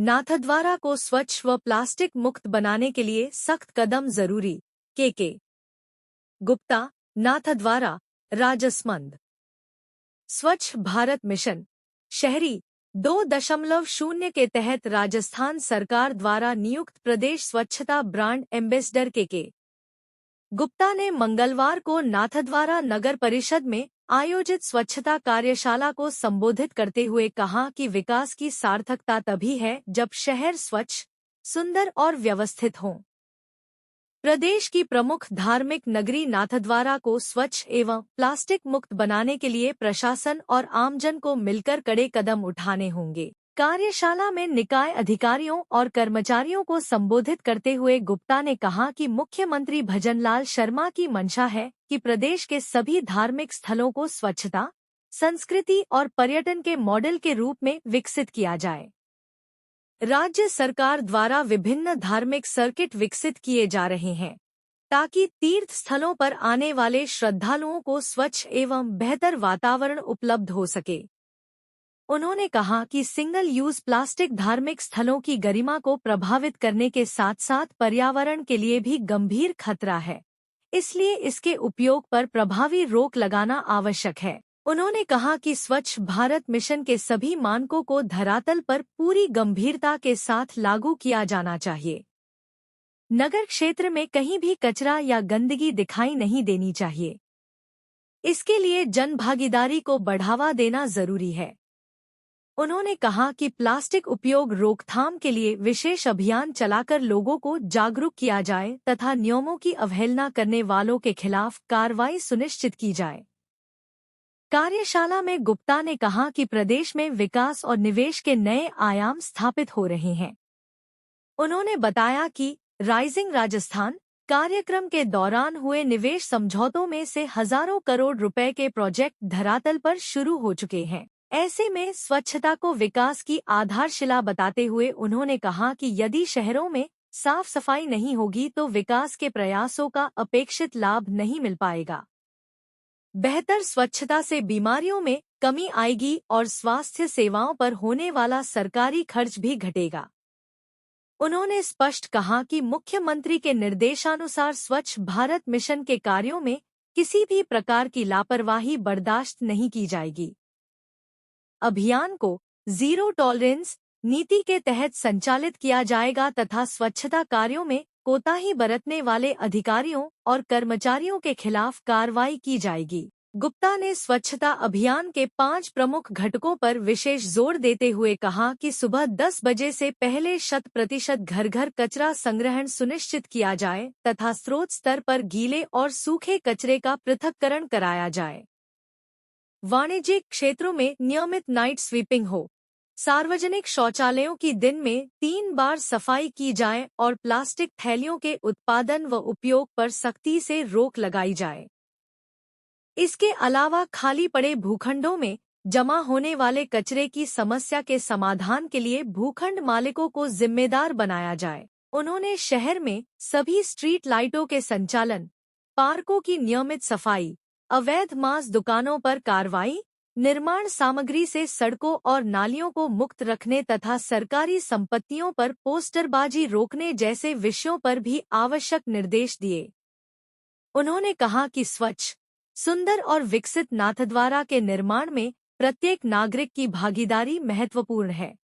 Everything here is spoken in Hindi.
नाथद्वारा को स्वच्छ व प्लास्टिक मुक्त बनाने के लिए सख्त कदम जरूरी। के गुप्ता, नाथद्वारा, राजसमंद। स्वच्छ भारत मिशन शहरी 2.0 के तहत राजस्थान सरकार द्वारा नियुक्त प्रदेश स्वच्छता ब्रांड एम्बेसडर के गुप्ता ने मंगलवार को नाथद्वारा नगर परिषद में आयोजित स्वच्छता कार्यशाला को संबोधित करते हुए कहा कि विकास की सार्थकता तभी है जब शहर स्वच्छ, सुंदर और व्यवस्थित हों। प्रदेश की प्रमुख धार्मिक नगरी नाथद्वारा को स्वच्छ एवं प्लास्टिक मुक्त बनाने के लिए प्रशासन और आमजन को मिलकर कड़े कदम उठाने होंगे। कार्यशाला में निकाय अधिकारियों और कर्मचारियों को संबोधित करते हुए गुप्ता ने कहा कि मुख्यमंत्री भजनलाल शर्मा की मंशा है कि प्रदेश के सभी धार्मिक स्थलों को स्वच्छता, संस्कृति और पर्यटन के मॉडल के रूप में विकसित किया जाए। राज्य सरकार द्वारा विभिन्न धार्मिक सर्किट विकसित किए जा रहे हैं ताकि तीर्थ स्थलों पर आने वाले श्रद्धालुओं को स्वच्छ एवं बेहतर वातावरण उपलब्ध हो सके। उन्होंने कहा कि सिंगल यूज प्लास्टिक धार्मिक स्थलों की गरिमा को प्रभावित करने के साथ साथ पर्यावरण के लिए भी गंभीर खतरा है, इसलिए इसके उपयोग पर प्रभावी रोक लगाना आवश्यक है। उन्होंने कहा कि स्वच्छ भारत मिशन के सभी मानकों को धरातल पर पूरी गंभीरता के साथ लागू किया जाना चाहिए। नगर क्षेत्र में कहीं भी कचरा या गंदगी दिखाई नहीं देनी चाहिए। इसके लिए जनभागीदारी को बढ़ावा देना जरूरी है। उन्होंने कहा कि प्लास्टिक उपयोग रोकथाम के लिए विशेष अभियान चलाकर लोगों को जागरूक किया जाए तथा नियमों की अवहेलना करने वालों के खिलाफ कार्रवाई सुनिश्चित की जाए। कार्यशाला में गुप्ता ने कहा कि प्रदेश में विकास और निवेश के नए आयाम स्थापित हो रहे हैं। उन्होंने बताया कि राइजिंग राजस्थान कार्यक्रम के दौरान हुए निवेश समझौतों में से हजारों करोड़ रुपए के प्रोजेक्ट धरातल पर शुरू हो चुके हैं। ऐसे में स्वच्छता को विकास की आधारशिला बताते हुए उन्होंने कहा कि यदि शहरों में साफ सफाई नहीं होगी तो विकास के प्रयासों का अपेक्षित लाभ नहीं मिल पाएगा। बेहतर स्वच्छता से बीमारियों में कमी आएगी और स्वास्थ्य सेवाओं पर होने वाला सरकारी खर्च भी घटेगा। उन्होंने स्पष्ट कहा कि मुख्यमंत्री के निर्देशानुसार स्वच्छ भारत मिशन के कार्यों में किसी भी प्रकार की लापरवाही बर्दाश्त नहीं की जाएगी। अभियान को जीरो टॉलरेंस नीति के तहत संचालित किया जाएगा तथा स्वच्छता कार्यों में कोताही बरतने वाले अधिकारियों और कर्मचारियों के खिलाफ कार्रवाई की जाएगी। गुप्ता ने स्वच्छता अभियान के 5 प्रमुख घटकों पर विशेष जोर देते हुए कहा कि सुबह 10 बजे से पहले 100% घर घर कचरा संग्रहण सुनिश्चित किया जाए तथा स्रोत स्तर पर गीले और सूखे कचरे का पृथक्करण कराया जाए। वाणिज्यिक क्षेत्रों में नियमित नाइट स्वीपिंग हो। सार्वजनिक शौचालयों की दिन में 3 बार सफाई की जाए और प्लास्टिक थैलियों के उत्पादन व उपयोग पर सख्ती से रोक लगाई जाए। इसके अलावा खाली पड़े भूखंडों में जमा होने वाले कचरे की समस्या के समाधान के लिए भूखंड मालिकों को जिम्मेदार बनाया जाए। उन्होंने शहर में सभी स्ट्रीट लाइटों के संचालन, पार्कों की नियमित सफाई, अवैध मांस दुकानों पर कार्रवाई, निर्माण सामग्री से सड़कों और नालियों को मुक्त रखने तथा सरकारी संपत्तियों पर पोस्टरबाजी रोकने जैसे विषयों पर भी आवश्यक निर्देश दिए। उन्होंने कहा कि स्वच्छ, सुंदर और विकसित नाथद्वारा के निर्माण में प्रत्येक नागरिक की भागीदारी महत्वपूर्ण है।